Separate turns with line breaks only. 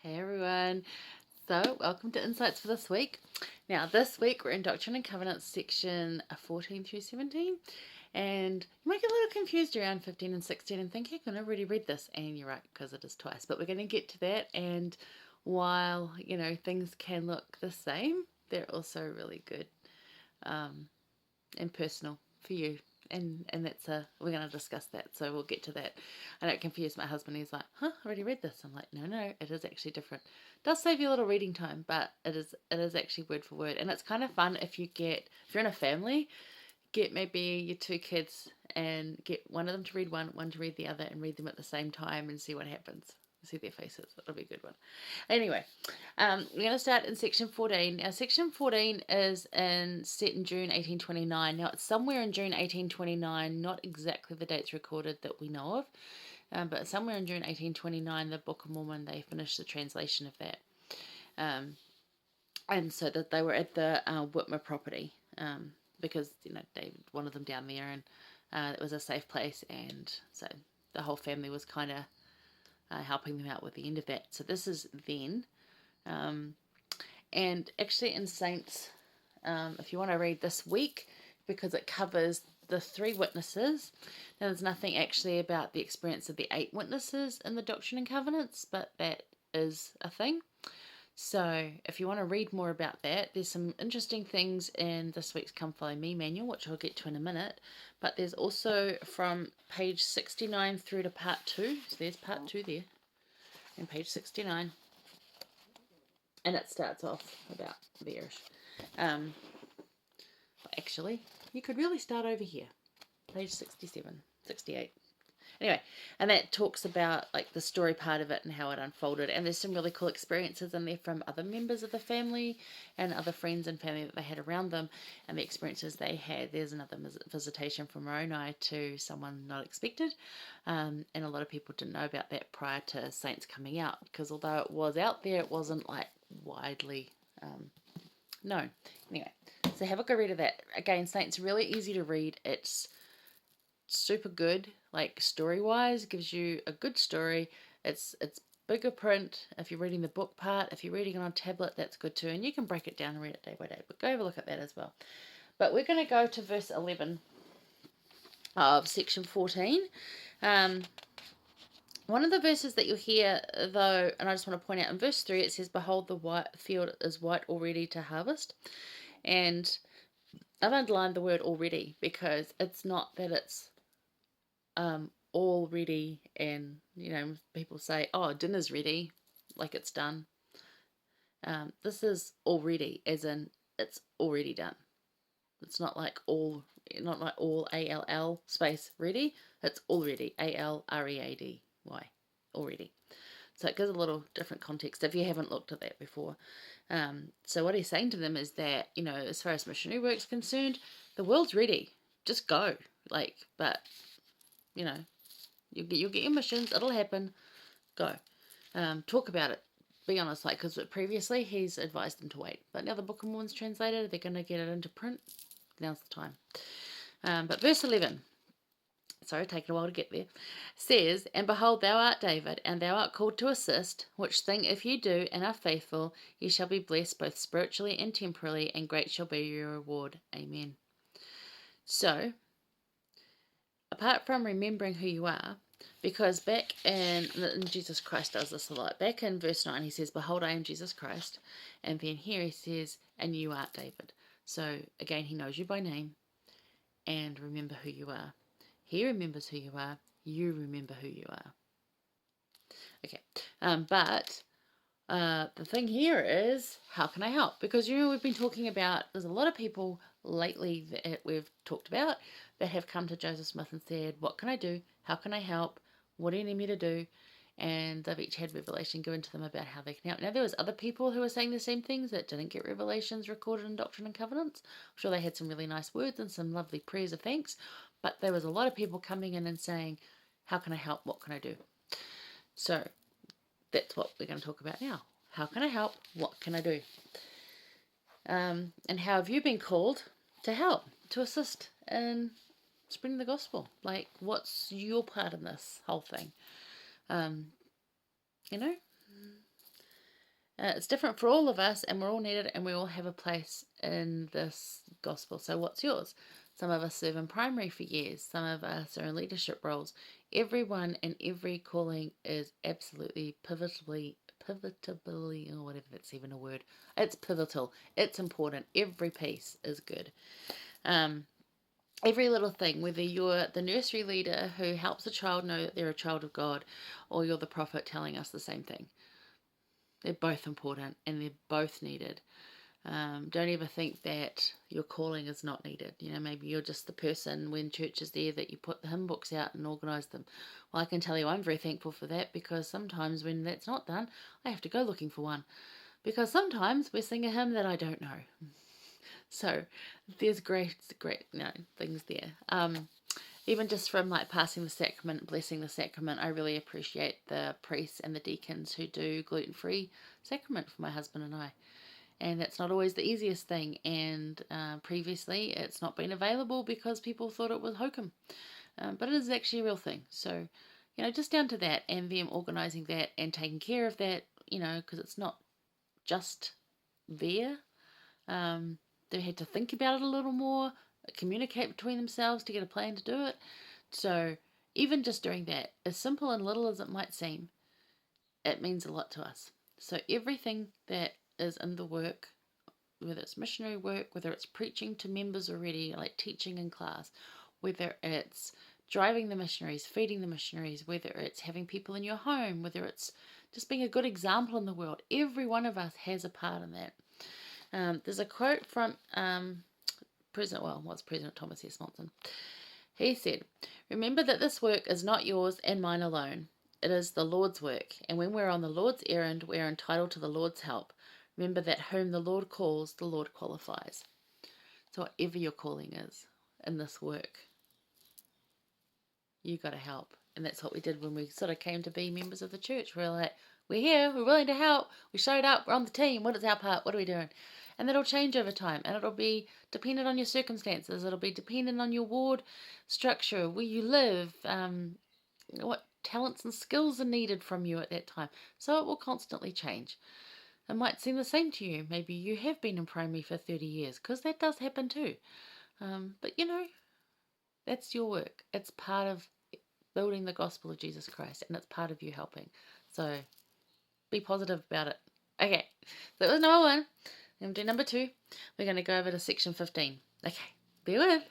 Hey everyone. So, welcome to Insights for this week. Now, this week we're in Doctrine and Covenants section 14 through 17. And you might get a little confused around 15 and 16 and think, hey, can I already read this? And you're right, because it is twice. But we're going to get to that. And while, things can look the same, they're also really good and personal for you. And we're going to discuss that, so we'll get to that. I don't confuse my husband. He's like, I already read this. I'm like, no, it is actually different. It does save you a little reading time, but it is actually word for word, and it's kind of fun if you're in a family, get maybe your two kids and get one of them to read one to read the other, and read them at the same time and see what happens. See their faces. It'll be a good one. Anyway, we're going to start in section 14. Now, section 14 is set in June 1829. Now, it's somewhere in June 1829, not exactly the dates recorded that we know of, but somewhere in June 1829, the Book of Mormon, they finished the translation of that. And so that they were at the Whitmer property, because, David wanted them down there, and it was a safe place, and so the whole family was kind of helping them out with the end of that. So this is then. And actually in Saints, if you want to read this week, because it covers the 3 witnesses. Now, there's nothing actually about the experience of the 8 witnesses in the Doctrine and Covenants, but that is a thing. So if you want to read more about that, there's some interesting things in this week's Come Follow Me manual, which I'll get to in a minute. But there's also from page 69 through to part 2. So there's part 2 there, and page 69. And it starts off about there. Actually, you could really start over here, page 67, 68. Anyway, and that talks about like the story part of it and how it unfolded. And there's some really cool experiences in there from other members of the family and other friends and family that they had around them, and the experiences they had. There's another visitation from Moroni to someone not expected, and a lot of people didn't know about that prior to Saints coming out, because although it was out there, it wasn't like widely known. Anyway, so have a go read of that. Again, Saints really easy to read. It's super good, like story wise, gives you a good story. It's bigger print if you're reading the book part. If you're reading it on tablet, that's good too, and you can break it down and read it day by day, but go have a look at that as well. But we're going to go to verse 11 of section 14. One of the verses that you'll hear, though, and I just want to point out, in verse 3 it says, behold, the field is white already to harvest. And I've underlined the word already, because it's not that it's all ready, and people say, oh, dinner's ready, like it's done. This is already, as in it's already done. It's not like all ALL space ready. It's already ALREADY, already. So it gives a little different context if you haven't looked at that before. So what he's saying to them is that, as far as missionary work's concerned, the world's ready. Just go. But you'll get your missions. It'll happen. Go. Talk about it. Be honest, because previously he's advised them to wait. But now the Book of Mormon's translated, they're going to get it into print. Now's the time. But verse 11, sorry, taking a while to get there, says, and behold, thou art David, and thou art called to assist, which thing if ye do, and are faithful, ye shall be blessed both spiritually and temporally, and great shall be your reward. Amen. So, apart from remembering who you are, because back in Jesus Christ does this a lot. Back in verse 9 he says, behold, I am Jesus Christ. And then here he says, and you art David. So again, he knows you by name. And remember who you are. He remembers who you are. You remember who you are. Okay. But the thing here is, how can I help? Because we've been talking about, there's a lot of people lately that we've talked about that have come to Joseph Smith and said, what can I do? How can I help? What do you need me to do? And they've each had revelation given to them about how they can help. Now, there was other people who were saying the same things that didn't get revelations recorded in Doctrine and Covenants. I'm sure they had some really nice words and some lovely prayers of thanks, but there was a lot of people coming in and saying, how can I help? What can I do? So that's what we're going to talk about now. How can I help? What can I do? And how have you been called to help, to assist in spreading the gospel? What's your part in this whole thing? You know? It's different for all of us, and we're all needed, and we all have a place in this gospel. So what's yours? Some of us serve in primary for years. Some of us are in leadership roles. Everyone and every calling is absolutely pivotably, or whatever that's even a word. It's pivotal. It's important. Every piece is good. Every little thing, whether you're the nursery leader who helps a child know that they're a child of God, or you're the prophet telling us the same thing. They're both important and they're both needed. Don't ever think that your calling is not needed. Maybe you're just the person when church is there that you put the hymn books out and organise them. Well, I can tell you I'm very thankful for that, because sometimes when that's not done, I have to go looking for one. Because sometimes we sing a hymn that I don't know. So there's great things there. Even just from like passing the sacrament, blessing the sacrament, I really appreciate the priests and the deacons who do gluten-free sacrament for my husband and I. And that's not always the easiest thing. And previously it's not been available because people thought it was hokum. But it is actually a real thing. So, just down to that, and them organising that and taking care of that, because it's not just there. They had to think about it a little more, communicate between themselves to get a plan to do it. So even just doing that, as simple and little as it might seem, it means a lot to us. So everything that is in the work, whether it's missionary work, whether it's preaching to members already, like teaching in class, whether it's driving the missionaries, feeding the missionaries, whether it's having people in your home, whether it's just being a good example in the world, every one of us has a part in that. There's a quote from President Thomas S. Monson. He said, "Remember that this work is not yours and mine alone. It is the Lord's work, and when we're on the Lord's errand, we're entitled to the Lord's help. Remember that whom the Lord calls, the Lord qualifies." So whatever your calling is in this work, you got to help. And that's what we did when we sort of came to be members of the church. We're like, we're here, we're willing to help, we showed up, we're on the team, what is our part, what are we doing? And that'll change over time, and it'll be dependent on your circumstances, it'll be dependent on your ward structure, where you live, what talents and skills are needed from you at that time. So it will constantly change. It might seem the same to you. Maybe you have been in primary for 30 years, because that does happen too. But that's your work. It's part of building the gospel of Jesus Christ, and it's part of you helping. So be positive about it. Okay, so that was number 1. I'm going to do number 2. We're going to go over to section 15. Okay, bear with.